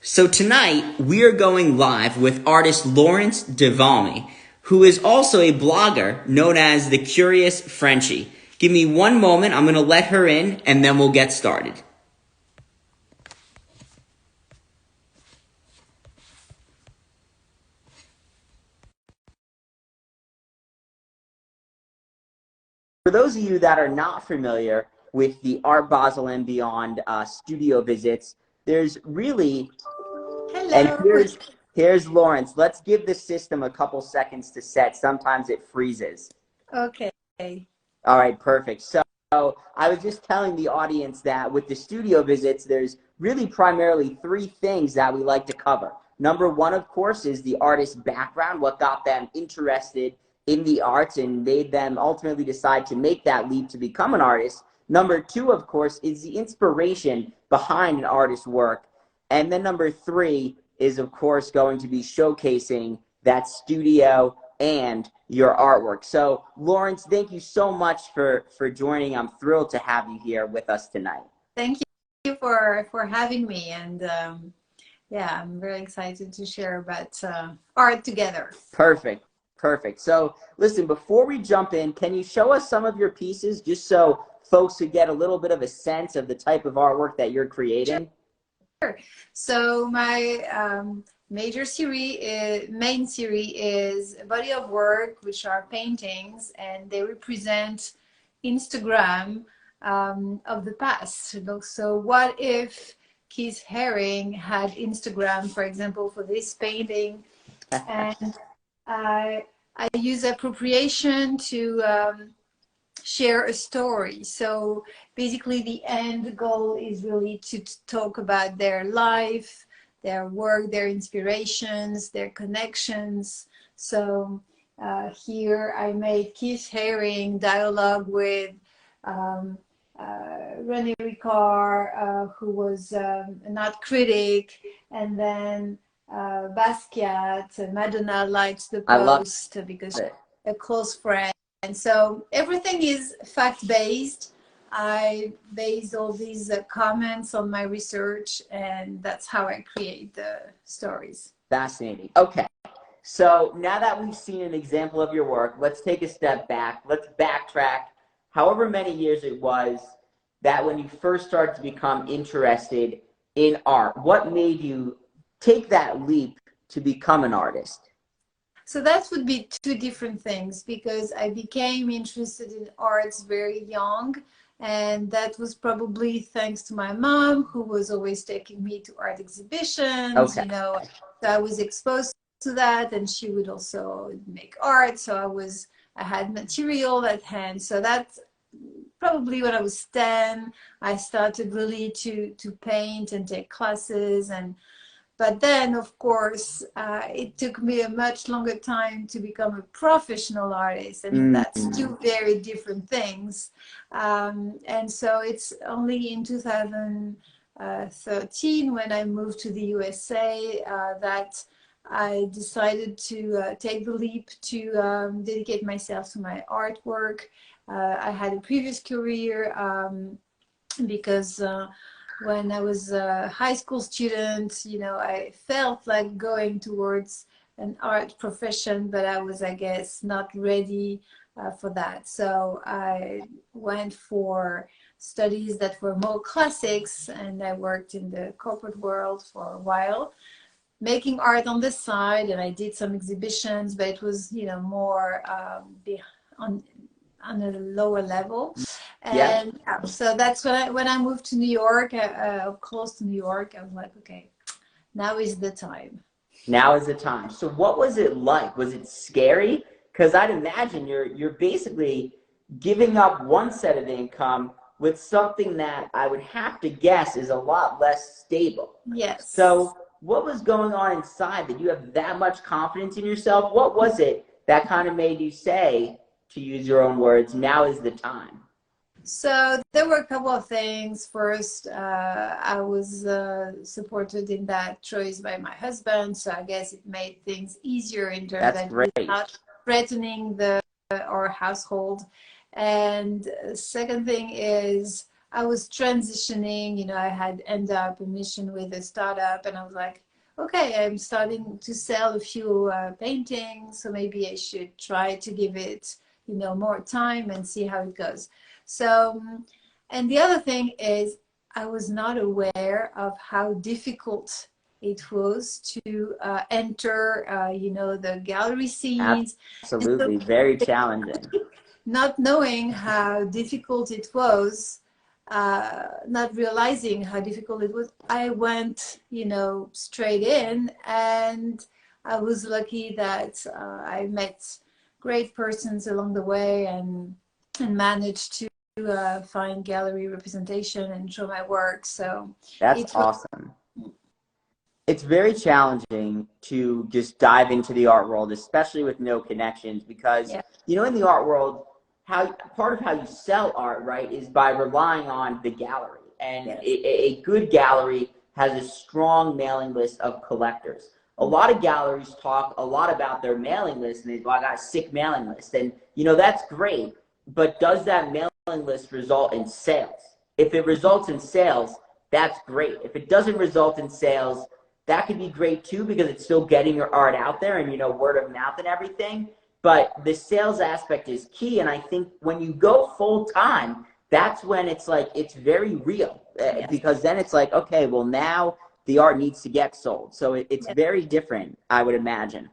So tonight, we are going live with artist Laurence de Valmy, who is also a blogger known as the Curious Frenchie. Give me one moment, I'm going to let her in, and then we'll get started. For those of you that are not familiar with the Art Basel and Beyond studio visits, there's really, and Hello. here's Laurence. Let's give the system a couple seconds to set. Sometimes it freezes. Okay. All right, perfect. So I was just telling the audience that with the studio visits, there's really primarily three things that we like to cover. Number one, of course, is the artist's background, what got them interested in the arts and made them ultimately decide to make that leap to become an artist. Number two, of course, is the inspiration behind an artist's work. And then number three is, of course, going to be showcasing that studio and your artwork. So, Laurence, thank you so much for joining. I'm thrilled to have you here with us tonight. Thank you for having me, and yeah, I'm very excited to share about art together. Perfect. Perfect. So, listen, before we jump in, can you show us some of your pieces just so folks could get a little bit of a sense of the type of artwork that you're creating? Sure. So my main series is a body of work, which are paintings, and they represent Instagram of the past. So what if Keith Haring had Instagram, for example, for this painting? And I use appropriation to share a story. So basically the end goal is really to talk about their life, their work, their inspirations, their connections. So here I made Keith Haring dialogue with René Ricard, who was an art critic, and then Basquiat. Madonna liked the post because she's a close friend. And so everything is fact-based. I based all these comments on my research, and that's how I create the stories. Fascinating. Okay. So now that we've seen an example of your work, let's take a step back. Let's backtrack however many years it was that when you first started to become interested in art. What made you take that leap to become an artist? So that would be two different things, because I became interested in arts very young, and that was probably thanks to my mom, who was always taking me to art exhibitions. Okay. So I was exposed to that, and she would also make art, so I had material at hand. So that's probably when I was 10, I started really to paint and take classes. But then, of course, it took me a much longer time to become a professional artist. And that's two very different things. And so it's only in 2013, when I moved to the USA, that I decided to take the leap to dedicate myself to my artwork. I had a previous career because when I was a high school student, I felt like going towards an art profession, but I was, I guess, not ready for that. So I went for studies that were more classics, and I worked in the corporate world for a while, making art on the side, and I did some exhibitions, but it was, more on a lower level. And so that's when I moved to New York, close to New York, I was like, okay, now is the time. Now is the time. So what was it like? Was it scary? Because I'd imagine you're basically giving up one set of income with something that I would have to guess is a lot less stable. Yes. So what was going on inside that you have that much confidence in yourself? What was it that kind of made you say, to use your own words, now is the time? So there were a couple of things. First, I was supported in that choice by my husband, so I guess it made things easier in terms That's of great. not threatening our household. And second thing is, I was transitioning, you know, I had ended up a mission with a startup, and I was like, okay, I'm starting to sell a few paintings, so maybe I should try to give it, you know, more time and see how it goes. So, and the other thing is, I was not aware of how difficult it was to enter, you know, the gallery scenes. And so, Absolutely, very challenging. not knowing how difficult it was, not realizing how difficult it was, I went, you know, straight in, and I was lucky that I met great persons along the way, and managed to find gallery representation and show my work. So That's it was, awesome. It's very challenging to just dive into the art world, especially with no connections, because yeah, in the art world, how part of how you sell art, right, is by relying on the gallery. And yes, a good gallery has a strong mailing list of collectors. A lot of galleries talk a lot about their mailing list, and they go, I got a sick mailing list. And that's great, but does that mailing list result in sales? If it results in sales, that's great. If it doesn't result in sales, that could be great too, because it's still getting your art out there, and word of mouth and everything. But the sales aspect is key, and I think when you go full time, that's when it's like it's very real, yes, because then it's like, okay, well, now the art needs to get sold, so it's yes. very different, I would imagine.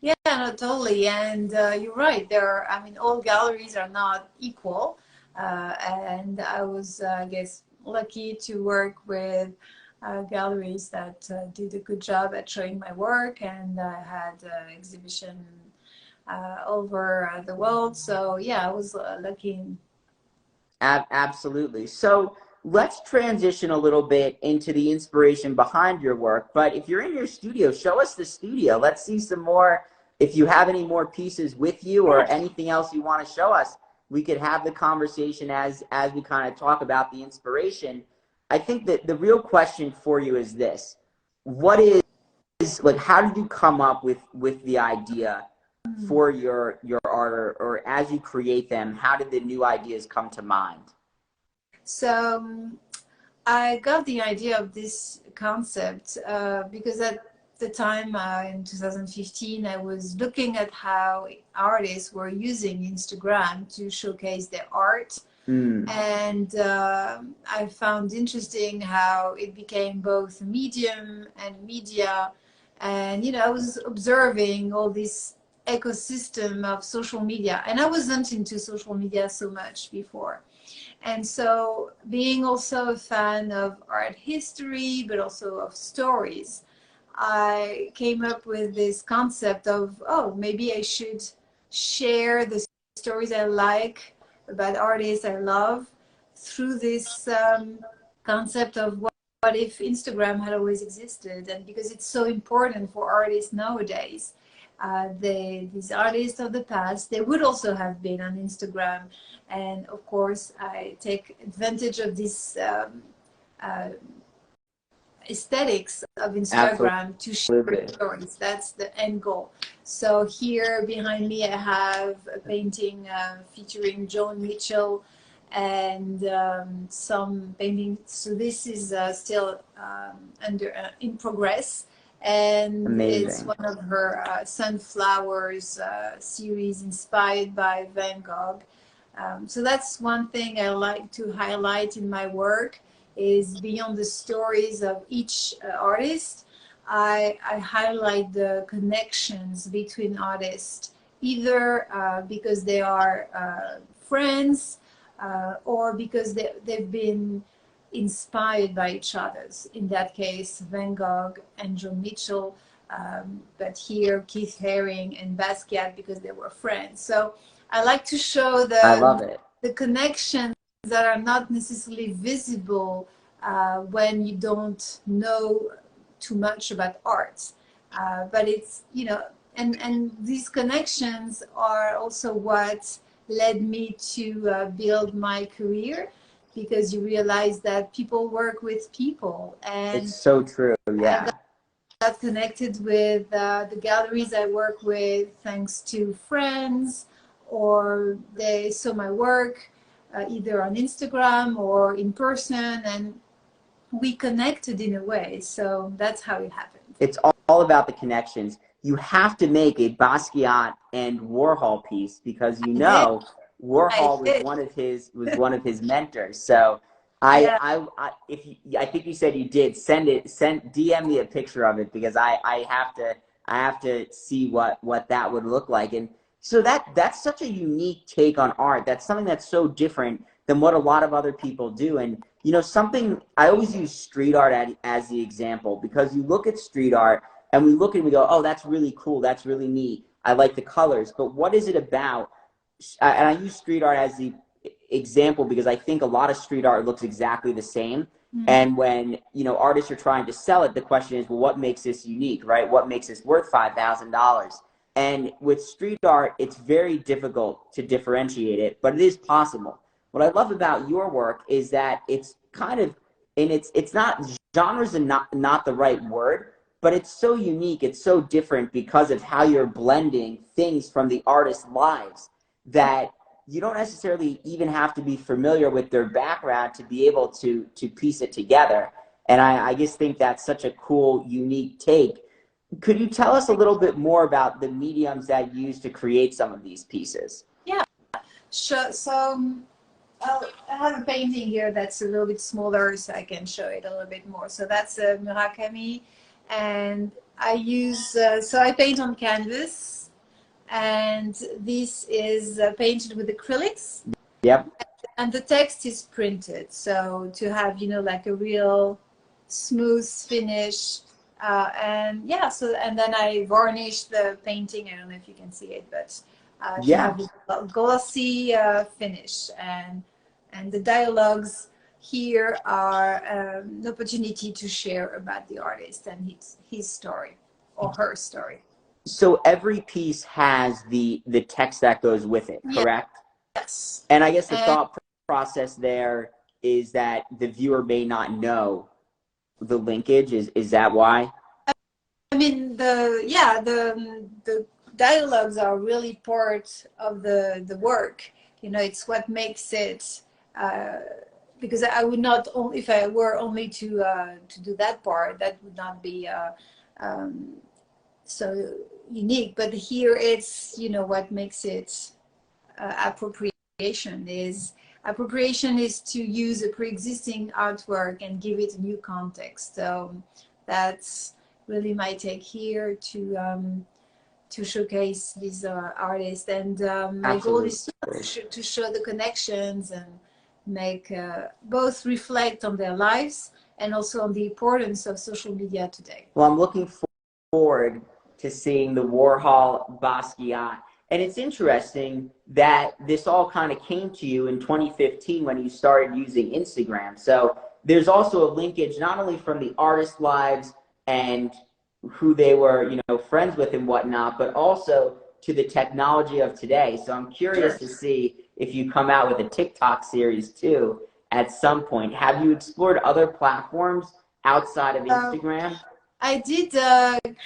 Yeah, no, totally. And you're right. I mean, all galleries are not equal. And I was, I guess, lucky to work with galleries that did a good job at showing my work. And I had exhibition over the world. So yeah, I was lucky. Absolutely. So let's transition a little bit into the inspiration behind your work. But if you're in your studio, show us the studio. Let's see some more. If you have any more pieces with you or Yes. anything else you want to show us, we could have the conversation as we kind of talk about the inspiration. I think that the real question for you is this: what is like? How did you come up with the idea for your art, or as you create them? How did the new ideas come to mind? So I got the idea of this concept because at the time in 2015, I was looking at how artists were using Instagram to showcase their art. Mm, And I found interesting how it became both a medium and media. And, you know, I was observing all this ecosystem of social media. And I wasn't into social media so much before. And so, being also a fan of art history, but also of stories, I came up with this concept of, oh, maybe I should share the stories I like about artists I love through this concept of what if Instagram had always existed? And because it's so important for artists nowadays, these artists of the past, they would also have been on Instagram. And of course, I take advantage of this uh, aesthetics of Instagram to share absolutely. stories. That's the end goal. So here behind me, I have a painting featuring John Mitchell and some paintings. So this is still under in progress. And it's Amazing. one of her sunflowers series inspired by Van Gogh. So that's one thing I like to highlight in my work is beyond the stories of each artist. I highlight the connections between artists, either because they are friends or because they've been inspired by each other's. In that case, Van Gogh and John Mitchell, but here Keith Haring and Basquiat because they were friends. So I like to show I love it. the connections that are not necessarily visible when you don't know too much about art. But it's, you know, and these connections are also what led me to build my career because you realize that people work with people. It's And so true. I Yeah. got connected with the galleries I work with thanks to friends or they saw my work either on Instagram or in person, and we connected in a way. So that's how it happened. It's all about the connections. You have to make a Basquiat and Warhol piece because I did. I Warhol was did. one of his mentors. So Yeah. I think you said you did send DM me a picture of it because I have to see what that would look like. And so that's such a unique take on art. That's something that's so different than what a lot of other people do. And something I always use street art as the example because you look at street art and we look and we go, oh, that's really cool, that's really neat. I like the colors, but what is it about? And I use street art as the example because I think a lot of street art looks exactly the same. Mm-hmm. And when artists are trying to sell it, the question is, well, what makes this unique, right? What makes this worth $5,000? And with street art, it's very difficult to differentiate it, but it is possible. What I love about your work is that it's kind of, and it's not, genres and not the right word, but it's so unique, it's so different because of how you're blending things from the artist's lives that you don't necessarily even have to be familiar with their background to be able to piece it together. And I just think that's such a cool, unique take. Could you tell us a little bit more about the mediums that you use to create some of these pieces? Yeah. Sure. So I have a painting here that's a little bit smaller, so I can show it a little bit more. So that's a Murakami, and I use so I paint on canvas, and this is painted with acrylics. Yep. And the text is printed, so to have like a real smooth finish. And yeah, so and then I varnish the painting. I don't know if you can see it, but to Yeah. have a glossy finish. And the dialogues here are an opportunity to share about the artist and his story or her story. So every piece has the text that goes with it, correct? Yes. And I guess the And thought process there is that the viewer may not know the linkage. Is that why? I mean, the dialogues are really part of the work. It's what makes it. Because I would not only if I were only to do that part, that would not be um, so unique. But here it's what makes it appropriation is to use a pre-existing artwork and give it a new context. So that's really my take here to showcase these artists, and my goal Absolutely. is to show the connections and make both reflect on their lives and also on the importance of social media today. Well, I'm looking forward to seeing the Warhol Basquiat. And it's interesting that this all kind of came to you in 2015 when you started using Instagram. So there's also a linkage not only from the artists' lives and who they were, friends with and whatnot, but also to the technology of today. So I'm curious Sure. to see if you come out with a TikTok series too at some point. Have you explored other platforms outside of Instagram? I did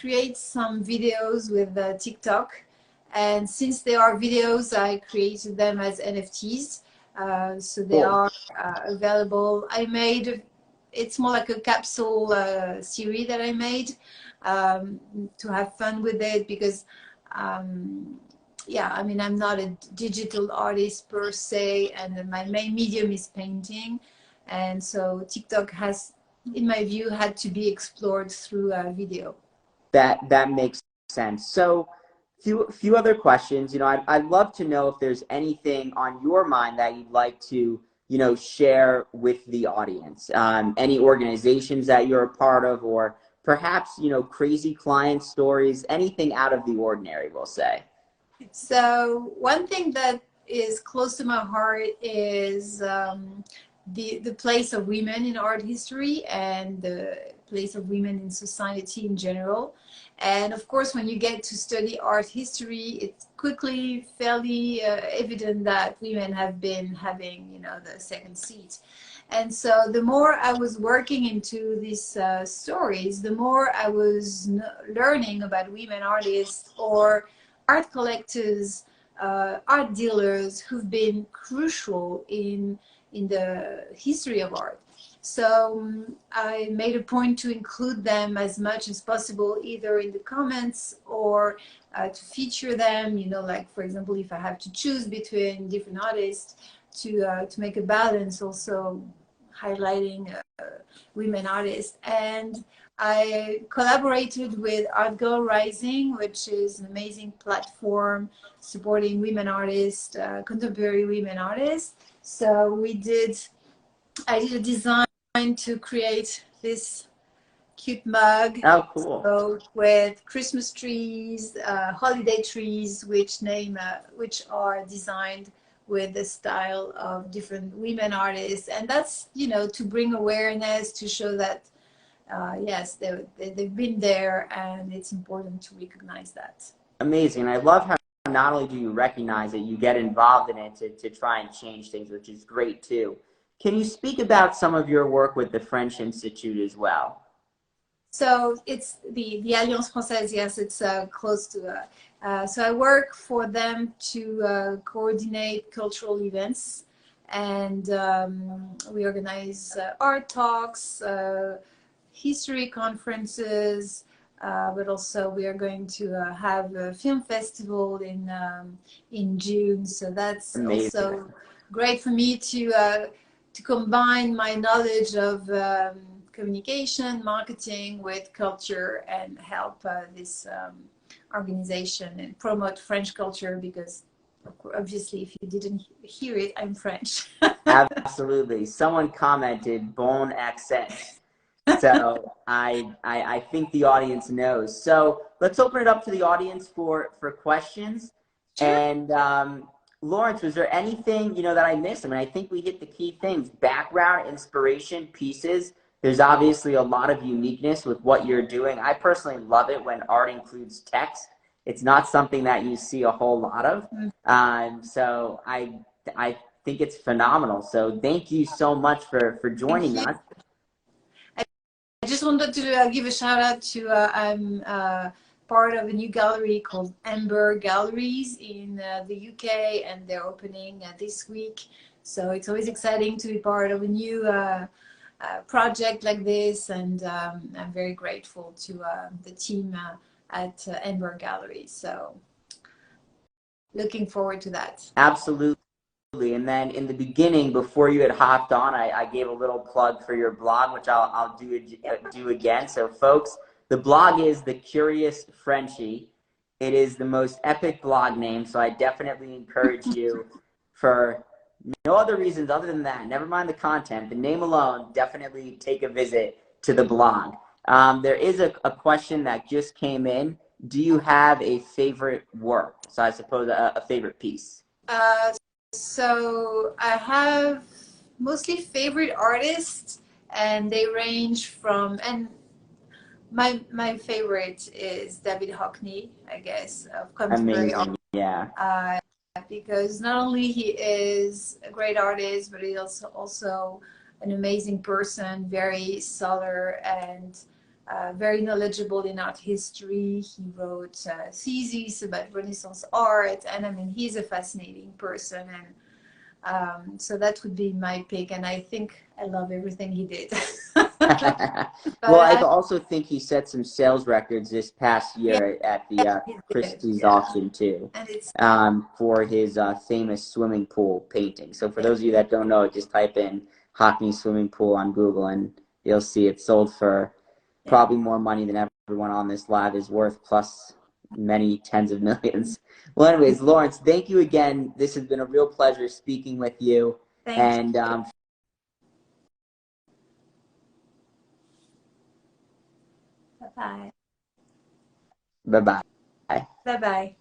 create some videos with TikTok, and since they are videos, I created them as NFTs. So they Cool. are available. It's more like a capsule series that I made to have fun with it because, yeah, I mean, I'm not a digital artist per se, and my main medium is painting. And so TikTok has, in my view, had to be explored through video. That makes sense. So, few other questions. I'd love to know if there's anything on your mind that you'd like to, share with the audience. Any organizations that you're a part of, or perhaps, crazy client stories, anything out of the ordinary, we'll say. So one thing that is close to my heart is the place of women in art history and the place of women in society in general. And of course, when you get to study art history, it's quickly fairly evident that women have been having, the second seat. And so the more I was working into these stories, the more I was learning about women artists or art collectors art dealers who've been crucial in the history of art. So I made a point to include them as much as possible, either in the comments or to feature them. You know, like for example, if I have to choose between different artists, to make a balance, also highlighting women artists. And I collaborated with Art Girl Rising, which is an amazing platform supporting women artists, contemporary women artists. So I did a design to create this cute mug. Oh, cool. So with Christmas trees, holiday trees, which are designed with the style of different women artists, and that's, you know, to bring awareness, to show that yes, they've been there, and it's important to recognize that. Amazing. I love how not only do you recognize it, you get involved in it to try and change things, which is great too. Can you speak about some of your work with the French Institute as well? So it's the Alliance Française. Yes, it's close to. So I work for them to coordinate cultural events, and we organize art talks, history conferences, but also we are going to have a film festival in June. So that's Amazing. also great for me to combine my knowledge of communication, marketing with culture, and help this organization and promote French culture, because obviously if you didn't hear it, I'm French. Absolutely. Someone commented bon accent. So I think the audience knows. So let's open it up to the audience for questions. Sure. And Laurence, was there anything, you know, that I missed? I mean, I think we hit the key things: background, inspiration, pieces. There's obviously a lot of uniqueness with what you're doing. I personally love it when art includes text. It's not something that you see a whole lot of. So I think it's phenomenal. So thank you so much for Thank joining you. us. I just wanted to give a shout out to I'm part of a new gallery called Amber Galleries in the UK, and they're opening this week. So it's always exciting to be part of a new project like this, and I'm very grateful to the team at Amber Galleries. So looking forward to that. Absolutely. And then in the beginning, before you had hopped on, I gave a little plug for your blog, which I'll do again. So, folks, the blog is The Curious Frenchie. It is the most epic blog name, so I definitely encourage you, for no other reasons other than that, never mind the content, the name alone, definitely take a visit to the blog. There is a question that just came in. Do you have a favorite work? So I suppose a favorite piece. So I have mostly favorite artists, and they range from, and my favorite is David Hockney, I guess, of contemporary art. Amazing. Yeah. Because not only he is a great artist, but he's also an amazing person, very scholar, and very knowledgeable in art history. He wrote theses about Renaissance art, and I mean, he's a fascinating person, and so that would be my pick. And I think I love everything he did. Well, I But also think he set some sales records this past yeah, year at the he did, Christie's yeah, auction too, and it's for his famous swimming pool painting. So for yeah, those of you that don't know, just type in Hockney swimming pool on Google, and you'll see it sold for yeah. probably more money than everyone on this live is worth, plus many tens of millions. Well, anyways, Laurence, thank you again. This has been a real pleasure speaking with you, Thank and you. Bye bye. bye bye. Bye bye.